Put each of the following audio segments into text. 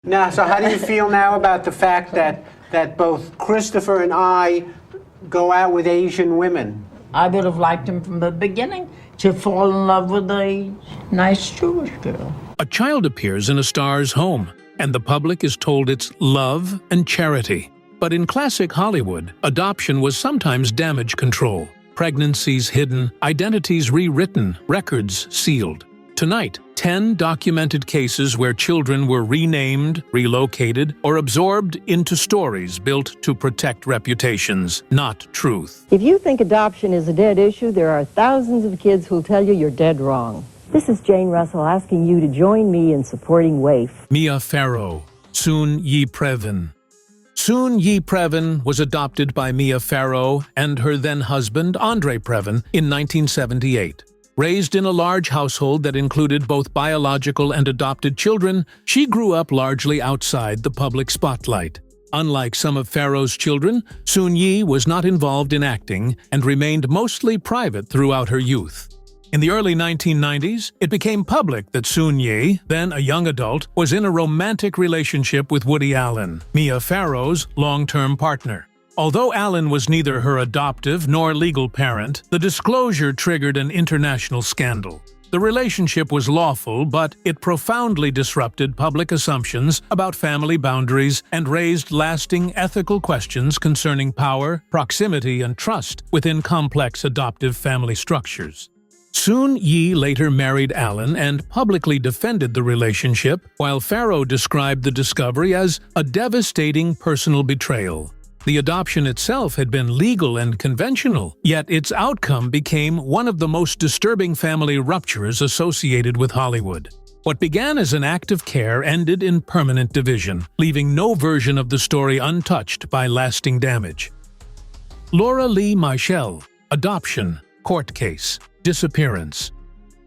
Now, so how do you feel now about the fact that both Christopher and I go out with Asian women? I would have liked him from the beginning to fall in love with a nice Jewish girl. A child appears in a star's home, and the public is told it's love and charity. But in classic Hollywood, adoption was sometimes damage control. Pregnancies hidden, identities rewritten, records sealed. Tonight, 10 documented cases where children were renamed, relocated, or absorbed into stories built to protect reputations, not truth. If you think adoption is a dead issue, there are thousands of kids who'll tell you you're dead wrong. This is Jane Russell asking you to join me in supporting Waif. Mia Farrow, Sun-Yi Previn. Sun-Yi Previn was adopted by Mia Farrow and her then-husband, Andre Previn, in 1978. Raised in a large household that included both biological and adopted children, she grew up largely outside the public spotlight. Unlike some of Farrow's children, Sun-Yi was not involved in acting and remained mostly private throughout her youth. In the early 1990s, it became public that Sun-Yi, then a young adult, was in a romantic relationship with Woody Allen, Mia Farrow's long-term partner. Although Allen was neither her adoptive nor legal parent, the disclosure triggered an international scandal. The relationship was lawful, but it profoundly disrupted public assumptions about family boundaries and raised lasting ethical questions concerning power, proximity, and trust within complex adoptive family structures. Sun-Yi later married Allen and publicly defended the relationship, while Farrow described the discovery as a devastating personal betrayal. The adoption itself had been legal and conventional, yet its outcome became one of the most disturbing family ruptures associated with Hollywood. What began as an act of care ended in permanent division, leaving no version of the story untouched by lasting damage. Lora Lee Michel, adoption, court case, disappearance.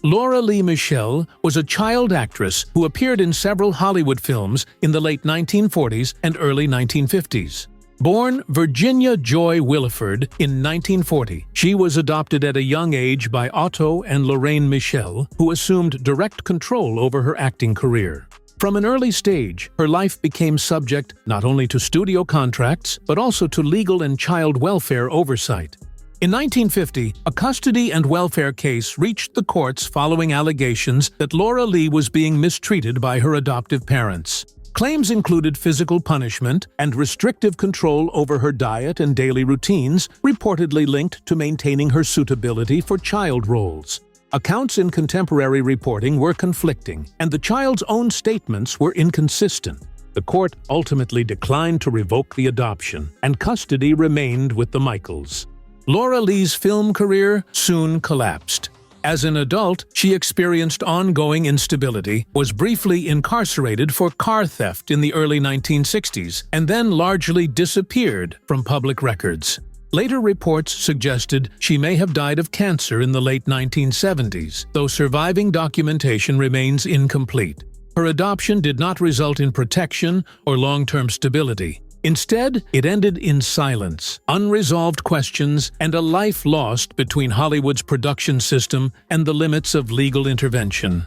Lora Lee Michel was a child actress who appeared in several Hollywood films in the late 1940s and early 1950s. Born Virginia Joy Williford in 1940, she was adopted at a young age by Otto and Lorraine Michel, who assumed direct control over her acting career. From an early stage, her life became subject not only to studio contracts, but also to legal and child welfare oversight. In 1950, a custody and welfare case reached the courts following allegations that Lora Lee was being mistreated by her adoptive parents. Claims included physical punishment and restrictive control over her diet and daily routines, reportedly linked to maintaining her suitability for child roles. Accounts in contemporary reporting were conflicting, and the child's own statements were inconsistent. The court ultimately declined to revoke the adoption, and custody remained with the Michels. Lora Lee's film career soon collapsed. As an adult, she experienced ongoing instability, was briefly incarcerated for car theft in the early 1960s, and then largely disappeared from public records. Later reports suggested she may have died of cancer in the late 1970s, though surviving documentation remains incomplete. Her adoption did not result in protection or long-term stability. Instead, it ended in silence, unresolved questions, and a life lost between Hollywood's production system and the limits of legal intervention.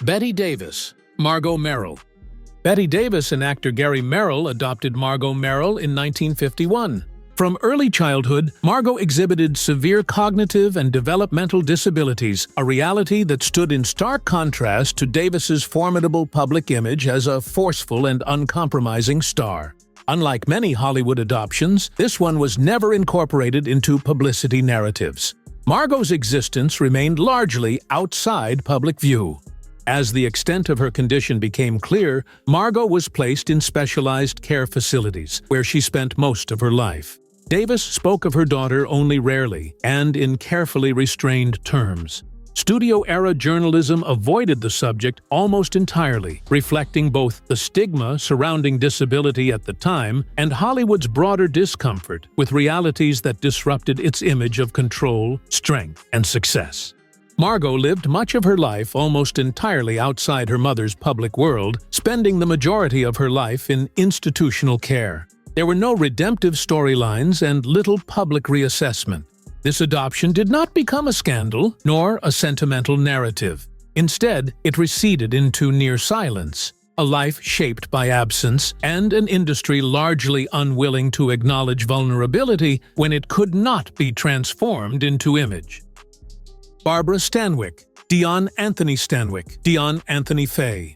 Bette Davis, Margot Merrill. Bette Davis and actor Gary Merrill adopted Margot Merrill in 1951. From early childhood, Margot exhibited severe cognitive and developmental disabilities, a reality that stood in stark contrast to Davis's formidable public image as a forceful and uncompromising star. Unlike many Hollywood adoptions, this one was never incorporated into publicity narratives. Margot's existence remained largely outside public view. As the extent of her condition became clear, Margot was placed in specialized care facilities, where she spent most of her life. Davis spoke of her daughter only rarely and in carefully restrained terms. Studio-era journalism avoided the subject almost entirely, reflecting both the stigma surrounding disability at the time and Hollywood's broader discomfort with realities that disrupted its image of control, strength, and success. Margot lived much of her life almost entirely outside her mother's public world, spending the majority of her life in institutional care. There were no redemptive storylines and little public reassessment. This adoption did not become a scandal, nor a sentimental narrative. Instead, it receded into near silence. a life shaped by absence, and an industry largely unwilling to acknowledge vulnerability when it could not be transformed into image. Barbara Stanwyck, Dion Anthony Stanwyck, Dion Anthony Fay.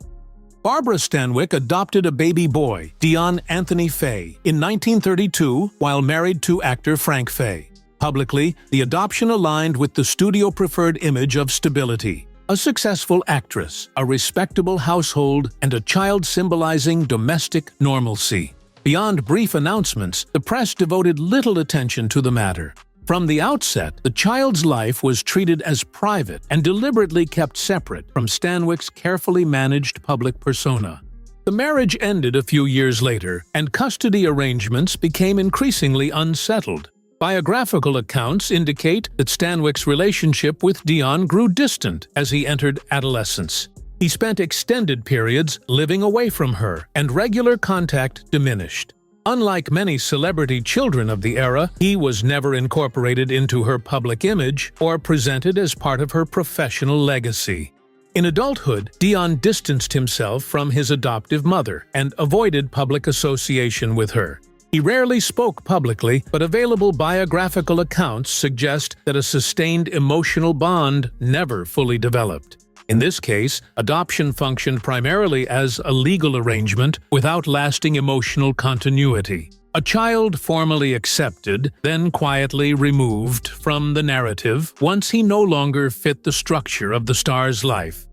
Barbara Stanwyck adopted a baby boy, Dion Anthony Fay, in 1932 while married to actor Frank Fay. Publicly, the adoption aligned with the studio-preferred image of stability. A successful actress, a respectable household, and a child symbolizing domestic normalcy. Beyond brief announcements, the press devoted little attention to the matter. From the outset, the child's life was treated as private and deliberately kept separate from Stanwyck's carefully managed public persona. The marriage ended a few years later, and custody arrangements became increasingly unsettled. Biographical accounts indicate that Stanwyck's relationship with Dion grew distant as he entered adolescence. He spent extended periods living away from her, and regular contact diminished. Unlike many celebrity children of the era, he was never incorporated into her public image or presented as part of her professional legacy. In adulthood, Dion distanced himself from his adoptive mother and avoided public association with her. He rarely spoke publicly, but available biographical accounts suggest that a sustained emotional bond never fully developed. In this case, adoption functioned primarily as a legal arrangement without lasting emotional continuity. A child formally accepted, then quietly removed from the narrative once he no longer fit the structure of the star's life.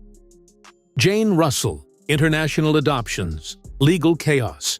Jane Russell, International Adoptions, Legal Chaos.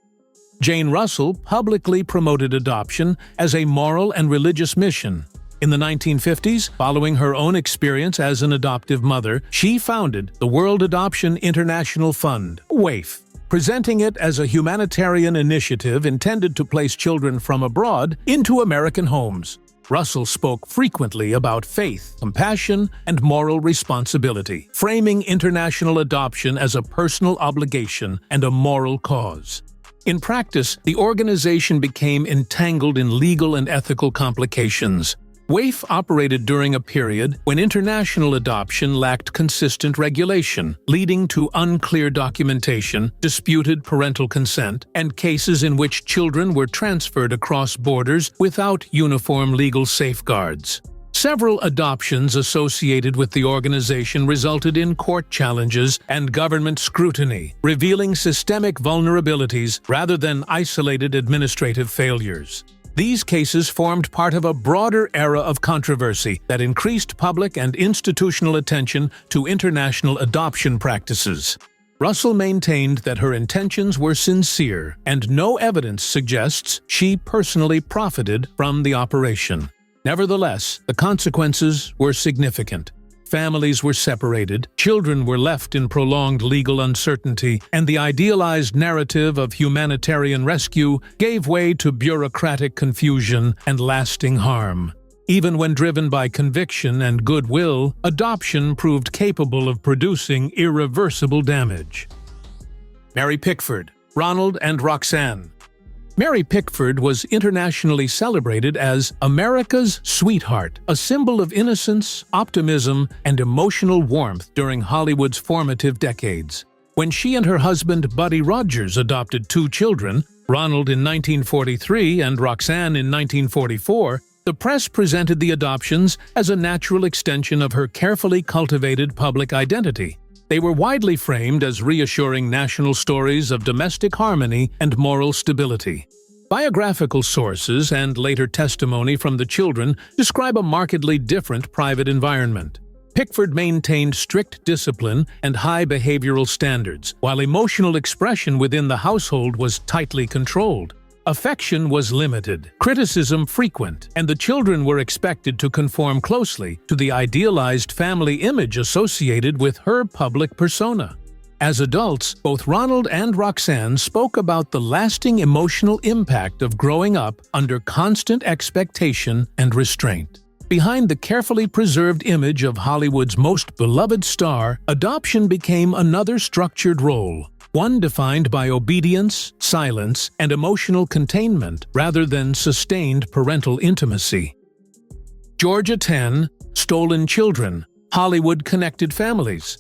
Jane Russell publicly promoted adoption as a moral and religious mission. In the 1950s, following her own experience as an adoptive mother, she founded the World Adoption International Fund, Waif, presenting it as a humanitarian initiative intended to place children from abroad into American homes. Russell spoke frequently about faith, compassion, and moral responsibility, framing international adoption as a personal obligation and a moral cause. In practice, the organization became entangled in legal and ethical complications. Waif operated during a period when international adoption lacked consistent regulation, leading to unclear documentation, disputed parental consent, and cases in which children were transferred across borders without uniform legal safeguards. Several adoptions associated with the organization resulted in court challenges and government scrutiny, revealing systemic vulnerabilities rather than isolated administrative failures. These cases formed part of a broader era of controversy that increased public and institutional attention to international adoption practices. Russell maintained that her intentions were sincere, and no evidence suggests she personally profited from the operation. Nevertheless, the consequences were significant. Families were separated, children were left in prolonged legal uncertainty, and the idealized narrative of humanitarian rescue gave way to bureaucratic confusion and lasting harm. Even when driven by conviction and goodwill, adoption proved capable of producing irreversible damage. Mary Pickford, Ronald and Roxanne. Mary Pickford was internationally celebrated as America's sweetheart, a symbol of innocence, optimism, and emotional warmth during Hollywood's formative decades. When she and her husband Buddy Rogers adopted two children, Ronald in 1943 and Roxanne in 1944, the press presented the adoptions as a natural extension of her carefully cultivated public identity. They were widely framed as reassuring national stories of domestic harmony and moral stability. Biographical sources and later testimony from the children describe a markedly different private environment. Pickford maintained strict discipline and high behavioral standards, while emotional expression within the household was tightly controlled. Affection was limited, criticism frequent, and the children were expected to conform closely to the idealized family image associated with her public persona. As adults, both Ronald and Roxanne spoke about the lasting emotional impact of growing up under constant expectation and restraint. Behind the carefully preserved image of Hollywood's most beloved star, adoption became another structured role, one defined by obedience, silence, and emotional containment rather than sustained parental intimacy. Georgia Tann, Stolen Children, Hollywood-Connected Families.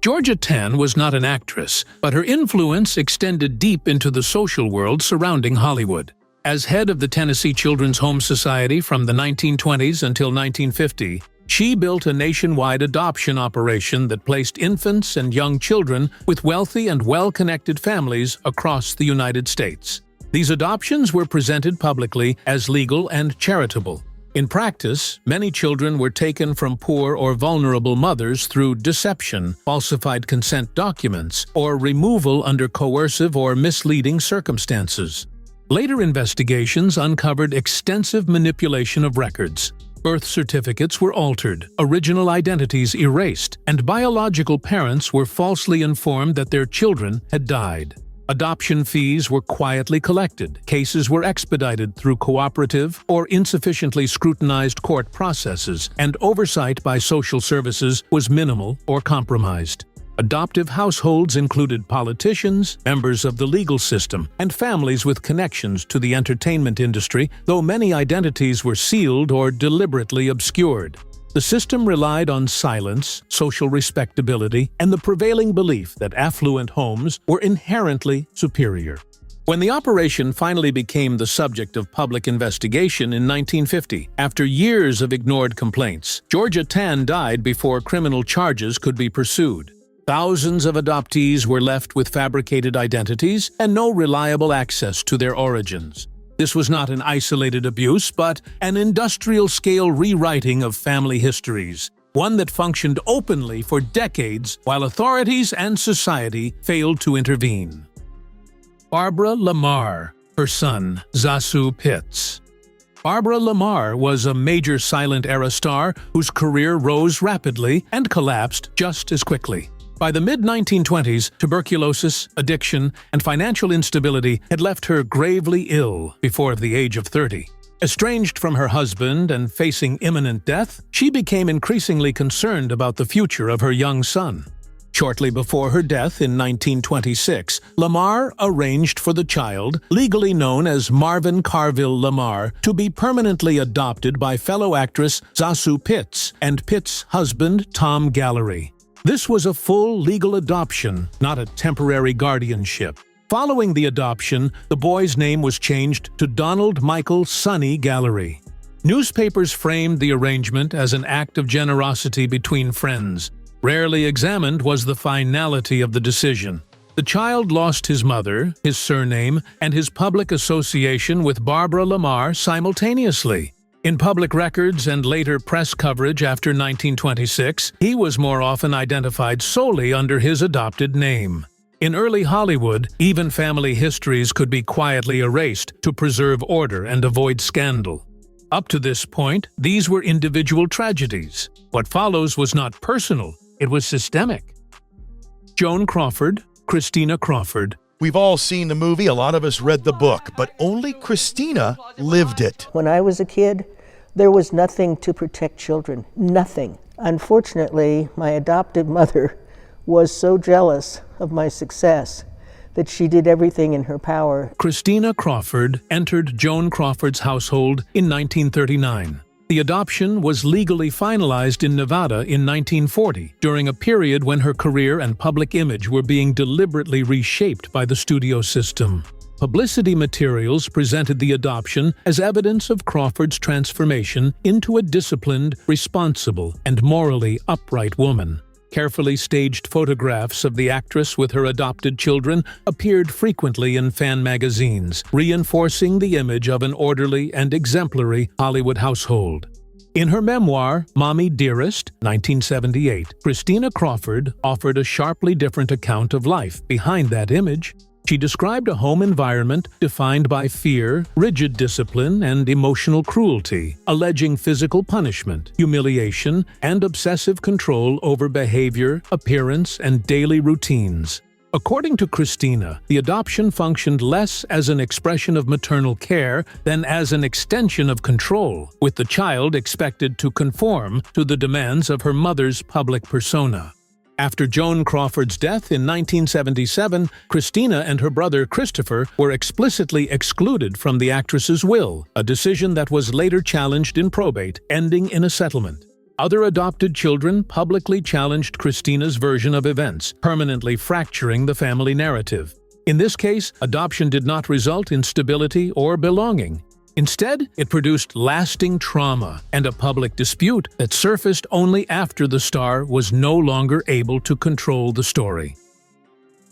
Georgia Tann was not an actress, but her influence extended deep into the social world surrounding Hollywood. As head of the Tennessee Children's Home Society from the 1920s until 1950, she built a nationwide adoption operation that placed infants and young children with wealthy and well-connected families across the United States. These adoptions were presented publicly as legal and charitable. In practice, many children were taken from poor or vulnerable mothers through deception, falsified consent documents, or removal under coercive or misleading circumstances. Later investigations uncovered extensive manipulation of records. Birth certificates were altered, original identities erased, and biological parents were falsely informed that their children had died. Adoption fees were quietly collected, cases were expedited through cooperative or insufficiently scrutinized court processes, and oversight by social services was minimal or compromised. Adoptive households included politicians, members of the legal system, and families with connections to the entertainment industry, though many identities were sealed or deliberately obscured. The system relied on silence, social respectability, and the prevailing belief that affluent homes were inherently superior. When the operation finally became the subject of public investigation in 1950, after years of ignored complaints, Georgia Tann died before criminal charges could be pursued. Thousands of adoptees were left with fabricated identities and no reliable access to their origins. This was not an isolated abuse, but an industrial-scale rewriting of family histories, one that functioned openly for decades while authorities and society failed to intervene. Barbara Marr, her son, Zasu Pitts. Barbara Marr was a major silent-era star whose career rose rapidly and collapsed just as quickly. By the mid-1920s, tuberculosis, addiction, and financial instability had left her gravely ill before the age of 30. Estranged from her husband and facing imminent death, she became increasingly concerned about the future of her young son. Shortly before her death in 1926, Marr arranged for the child, legally known as Marvin Carville Marr, to be permanently adopted by fellow actress Zasu Pitts and Pitts' husband Tom Gallery. This was a full legal adoption, not a temporary guardianship. Following the adoption, the boy's name was changed to Donald Michael "Sun-Yi" Gallery. Newspapers framed the arrangement as an act of generosity between friends. Rarely examined was the finality of the decision. The child lost his mother, his surname, and his public association with Barbara Marr simultaneously. In public records and later press coverage after 1926, he was more often identified solely under his adopted name. In early Hollywood, even family histories could be quietly erased to preserve order and avoid scandal. Up to this point, these were individual tragedies. What follows was not personal, it was systemic. Joan Crawford, Christina Crawford. We've all seen the movie, a lot of us read the book, but only Christina lived it. When I was a kid, there was nothing to protect children, nothing. Unfortunately, my adoptive mother was so jealous of my success that she did everything in her power. Christina Crawford entered Joan Crawford's household in 1939. The adoption was legally finalized in Nevada in 1940, during a period when her career and public image were being deliberately reshaped by the studio system. Publicity materials presented the adoption as evidence of Crawford's transformation into a disciplined, responsible, and morally upright woman. Carefully staged photographs of the actress with her adopted children appeared frequently in fan magazines, reinforcing the image of an orderly and exemplary Hollywood household. In her memoir, Mommy Dearest, 1978, Christina Crawford offered a sharply different account of life behind that image. She described a home environment defined by fear, rigid discipline, and emotional cruelty, alleging physical punishment, humiliation, and obsessive control over behavior, appearance, and daily routines. According to Christina, the adoption functioned less as an expression of maternal care than as an extension of control, with the child expected to conform to the demands of her mother's public persona. After Joan Crawford's death in 1977, Christina and her brother Christopher were explicitly excluded from the actress's will, a decision that was later challenged in probate, ending in a settlement. Other adopted children publicly challenged Christina's version of events, permanently fracturing the family narrative. In this case, adoption did not result in stability or belonging. Instead, it produced lasting trauma and a public dispute that surfaced only after the star was no longer able to control the story.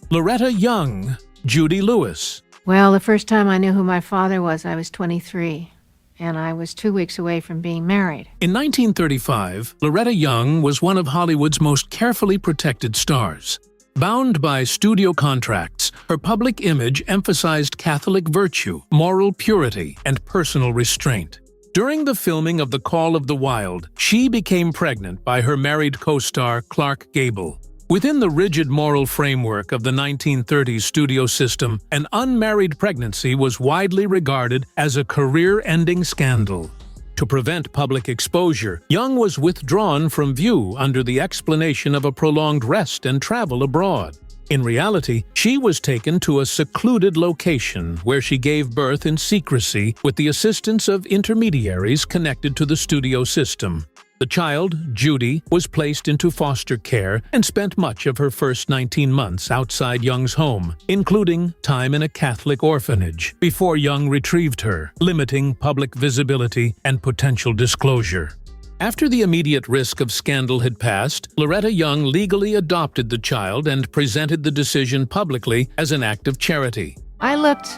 Loretta Young, Judy Lewis. Well, the first time I knew who my father was, I was 23, and I was 2 weeks away from being married. In 1935, Loretta Young was one of Hollywood's most carefully protected stars. Bound by studio contracts, her public image emphasized Catholic virtue, moral purity, and personal restraint. During the filming of The Call of the Wild, she became pregnant by her married co-star Clark Gable. Within the rigid moral framework of the 1930s studio system, an unmarried pregnancy was widely regarded as a career-ending scandal. To prevent public exposure, Young was withdrawn from view under the explanation of a prolonged rest and travel abroad. In reality, she was taken to a secluded location where she gave birth in secrecy with the assistance of intermediaries connected to the studio system. The child, Judy, was placed into foster care and spent much of her first 19 months outside Young's home, including time in a Catholic orphanage, before Young retrieved her, limiting public visibility and potential disclosure. After the immediate risk of scandal had passed, Loretta Young legally adopted the child and presented the decision publicly as an act of charity. I looked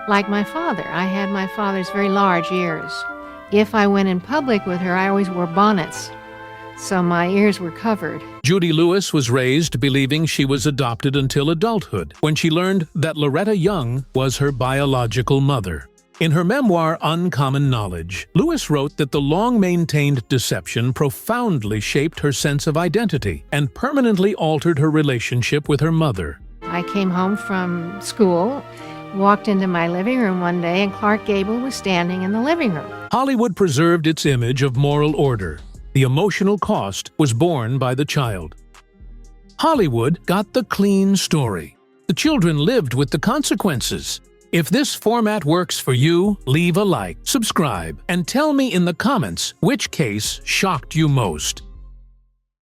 like my father. I had my father's very large ears. If I went in public with her, I always wore bonnets, so my ears were covered. Judy Lewis was raised believing she was adopted until adulthood, when she learned that Loretta Young was her biological mother. In her memoir, Uncommon Knowledge, Lewis wrote that the long-maintained deception profoundly shaped her sense of identity and permanently altered her relationship with her mother. I came home from school, walked into my living room one day, and Clark Gable was standing in the living room. Hollywood preserved its image of moral order. The emotional cost was borne by the child. Hollywood got the clean story. The children lived with the consequences. If this format works for you, leave a like, subscribe, and tell me in the comments which case shocked you most.